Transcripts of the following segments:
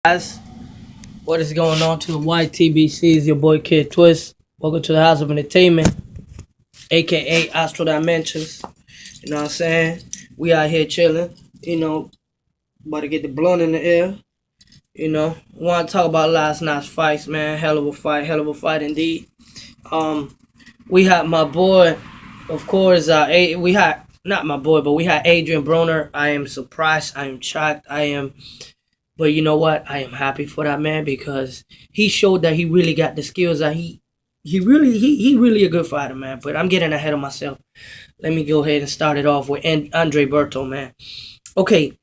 Guys, what is going on to the YTBC? Is your boy Kid Twist. Welcome to the House of Entertainment, aka Astro Dimensions. You know what I'm saying? We out here chilling. About to get the blunt in the air. Want to talk about last night's fights, man. Hell of a fight indeed. Um, we had my boy, of course. We had not my boy, but we had Adrian Broner. I am surprised. I am shocked. But you know what? I am happy for that man because he showed that he really got the skills that he really a good fighter, man. But I'm getting ahead of myself. Let me go ahead and start it off with Andre Berto, man. Okay,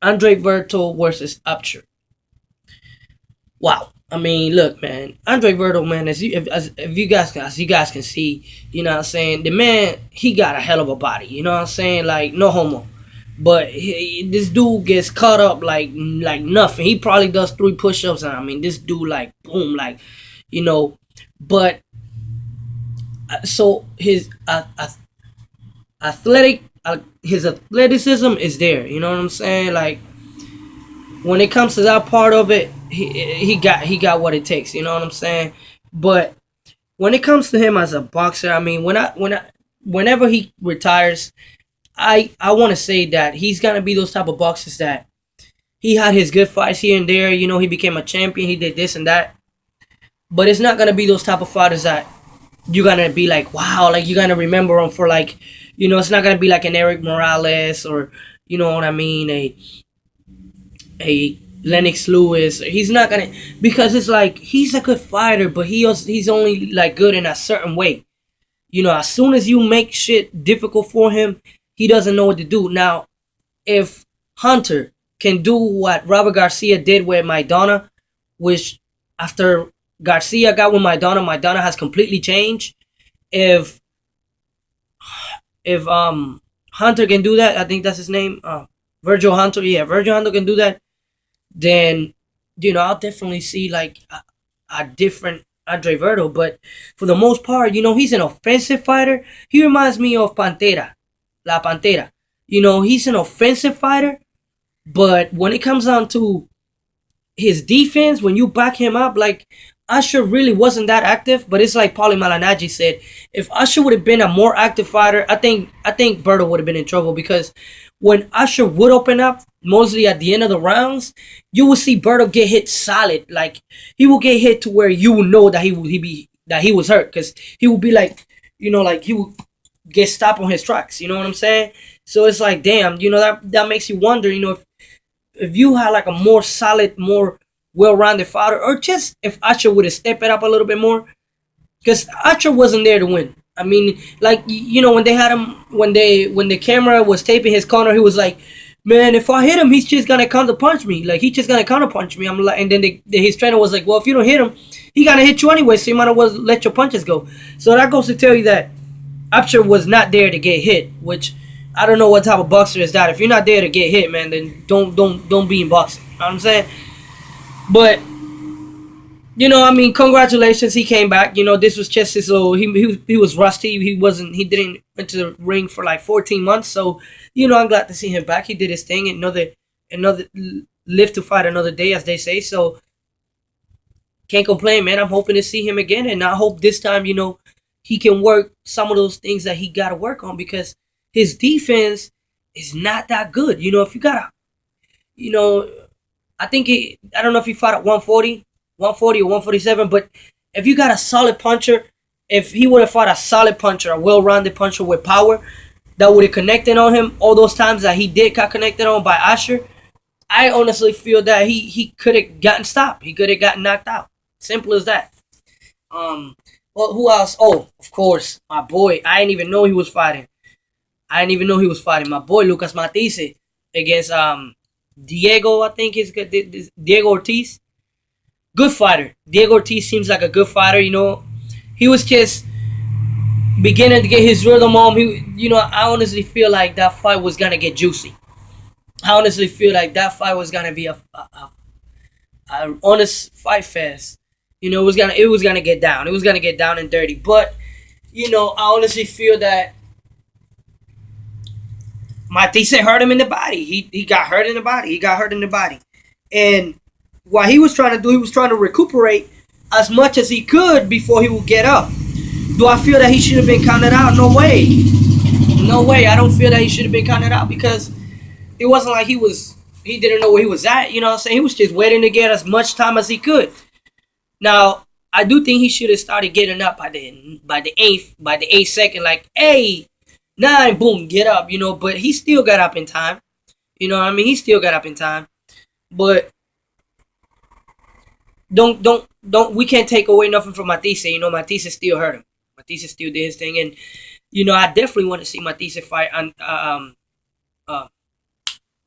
Andre Berto versus Upcher. Wow. I mean, look, man. Andre Berto, man. If you guys can see, you know what I'm saying. The man, he got a hell of a body. You know what I'm saying? Like no homo. But this dude gets caught up like nothing. He probably does 3 push-ups, and I mean, this dude like boom, like you know. But so athletic, his athleticism is there. You know what I'm saying? Like when it comes to that part of it, he got what it takes. You know what I'm saying? But when it comes to him as a boxer, I mean, whenever he retires, I want to say that he's gonna be those type of boxers that he had his good fights here and there. You know, he became a champion. He did this and that. But it's not gonna be those type of fighters that you're gonna be like, wow, like you're gonna remember him for like, it's not gonna be like an Eric Morales or you know what I mean, a Lennox Lewis. He's not gonna because it's like he's a good fighter, but he's only like good in a certain way. As soon as you make shit difficult for him, he doesn't know what to do. Now, if Hunter can do what Robert Garcia did with Maidana, which after Garcia got with Maidana has completely changed. If Hunter can do that, I think that's his name, Virgil Hunter. Yeah, Virgil Hunter can do that. Then I'll definitely see like a different Andre Verto. But for the most part, he's an offensive fighter. He reminds me of La Pantera. He's an offensive fighter, but when it comes down to his defense, when you back him up, like Usher really wasn't that active. But it's like Paulie Malignaggi said, if Usher would have been a more active fighter, I think Berto would have been in trouble because when Usher would open up, mostly at the end of the rounds, you will see Berto get hit solid. Like he will get hit to where you will know that he was hurt because he will be like, like he will get stopped on his tracks. You know what I'm saying? So it's like, damn, that makes you wonder, if you had like a more solid, more well-rounded fighter, or just if Archer would have stepped it up a little bit more, because Archer wasn't there to win. I mean, like when they had him, when the camera was taping his corner, he was like, "Man, if I hit him, he's just gonna counter punch me. Like he's just gonna counter punch me." I'm like, and then his trainer was like, "Well, if you don't hit him, he gonna hit you anyway, so you might as well let your punches go." So that goes to tell you that Upshur was not there to get hit, which I don't know what type of boxer is that. If you're not there to get hit, man, then don't be in boxing. You know what I'm saying? But I mean, congratulations, he came back. This was just his little. He was rusty. He didn't went to the ring for like 14 months. So I'm glad to see him back. He did his thing. Another live to fight another day, as they say. So can't complain, man. I'm hoping to see him again, and I hope this time he can work some of those things that he got to work on because his defense is not that good. If you gotta, I don't know if he fought at 140 or 147, but if you got a solid puncher, if he would have fought a solid puncher, a well-rounded puncher with power, that would have connected on him all those times that he did got connected on by Asher, I honestly feel that he could have gotten stopped. He could have gotten knocked out. Simple as that. Well, who else? Oh, of course, my boy. I didn't even know he was fighting. My boy Lucas Matisse against Diego. I think it's Diego Ortiz. Good fighter. Diego Ortiz seems like a good fighter. He was just beginning to get his rhythm on. I honestly feel like that fight was gonna get juicy. I honestly feel like that fight was gonna be a honest fight fest. It was gonna get down. It was gonna get down and dirty. But I honestly feel that Matisse hurt him in the body. He got hurt in the body. And what he was trying to do, he was trying to recuperate as much as he could before he would get up. Do I feel that he should have been counted out? No way. No way. I don't feel that he should have been counted out because it wasn't like he didn't know where he was at. You know what I'm saying? He was just waiting to get as much time as he could. Now, I do think he should have started getting up by the eighth second, like, hey, nine, boom, get up, but he still got up in time. You know what I mean? He still got up in time. But don't we can't take away nothing from Matisse. Matisse still hurt him. Matisse still did his thing, and I definitely want to see Matisse fight on uh,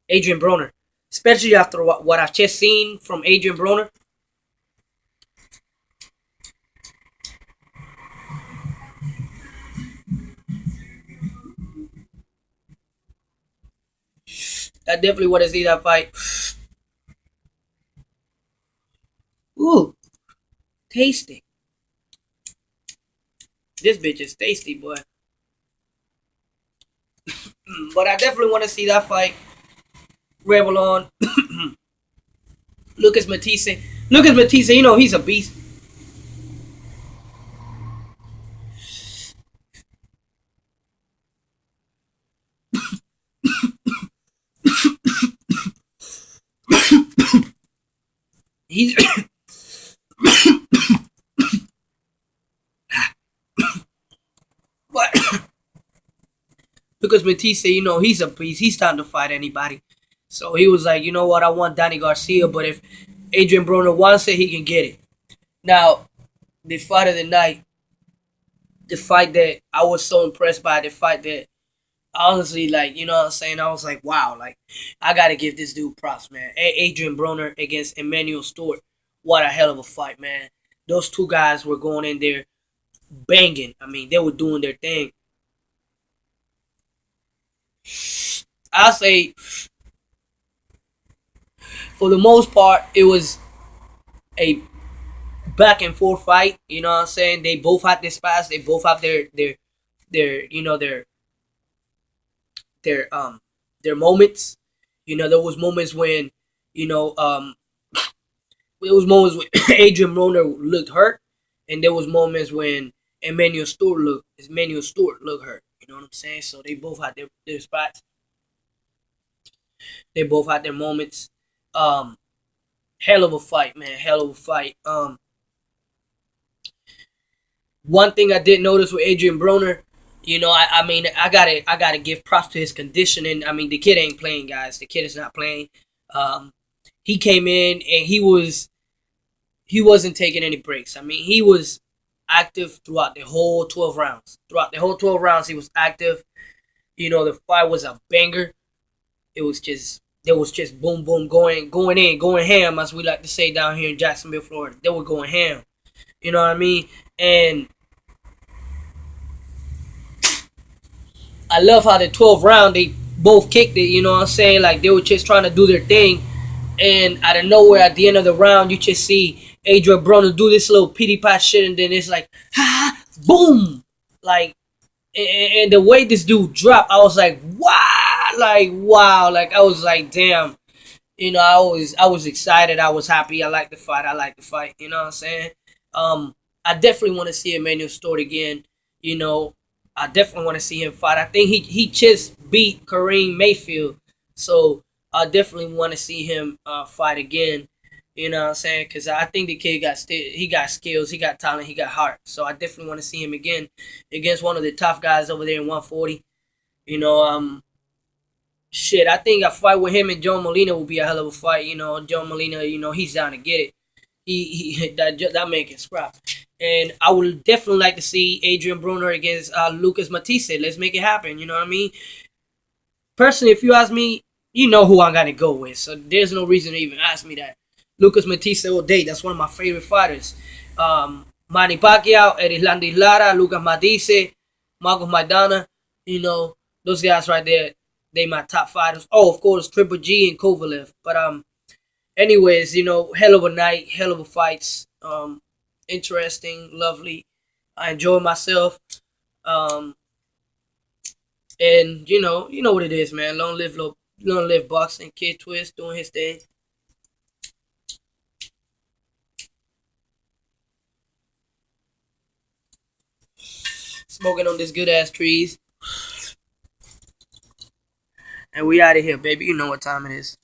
Adrian Broner, especially after what I've just seen from Adrian Broner. I definitely want to see that fight. Ooh, tasty. This bitch is tasty, boy. But I definitely want to see that fight. Rebel on. Lucas Matisse. Lucas Matisse, he's a beast. He's but Lucas Matisse, he's a beast. He's starting to fight anybody. So he was like, you know what, I want Danny Garcia, but if Adrian Broner wants it, he can get it. Now, the fight of the night, the fight that I was so impressed by, the fight that honestly, like, you know what I'm saying? I was like, wow, like, I gotta give this dude props, man. Adrian Broner against Emanuel Stewart. What a hell of a fight, man. Those two guys were going in there banging. I mean, they were doing their thing. I'll say, for the most part, it was a back and forth fight. You know what I'm saying? They both had their spots. They both have their their their moments. There was moments when you know there was moments when Adrian Broner looked hurt, and there was moments when Emmanuel Stewart looked hurt. You know what I'm saying? So they both had their spots. They both had their moments. Um, Hell of a fight, man. Hell of a fight. One thing I did notice with Adrian Broner, I mean, I gotta give props to his conditioning. I mean, the kid ain't playing, guys. The kid is not playing. Um, he came in and he wasn't taking any breaks. I mean, he was active throughout the whole 12 rounds. Throughout the whole 12 rounds, he was active. The fight was a banger. It was just boom boom going ham, as we like to say down here in Jacksonville, Florida. They were going ham. You know what I mean? And I love how the 12th round they both kicked it, you know what I'm saying? Like they were just trying to do their thing. And out of nowhere at the end of the round you just see Adrian Broner do this little pity pat shit, and then it's like ha boom. Like, and the way this dude dropped, I was like, wow, like I was like, damn. I was excited. I was happy. I like the fight. You know what I'm saying? I definitely want to see Emmanuel Stewart again. You know, I definitely want to see him fight. I think he just beat Kareem Mayfield, so I definitely want to see him fight again. You know what I'm saying? Because I think the kid he got skills, he got talent, he got heart. So I definitely want to see him again against one of the tough guys over there in 140. You know, shit, I think a fight with him and Joe Molina will be a hell of a fight. Joe Molina, he's down to get it. He that man can scrap. And I would definitely like to see Adrian Broner against Lucas Matisse. Let's make it happen. You know what I mean? Personally, if you ask me, you know who I'm gonna go with. So there's no reason to even ask me that. Lucas Matisse all day. That's one of my favorite fighters. Manny Pacquiao, Erislandy Lara, Lucas Matisse, Marcos Maidana. Those guys right there. They my top fighters. Oh, of course, Triple G and Kovalev. But anyways, hell of a night, hell of a fights. Interesting, lovely. I enjoy myself. Um, and you know what it is, man. Long live boxing. Kid Twist doing his thing. smoking on this good ass trees. And we out of here, baby. You know what time it is.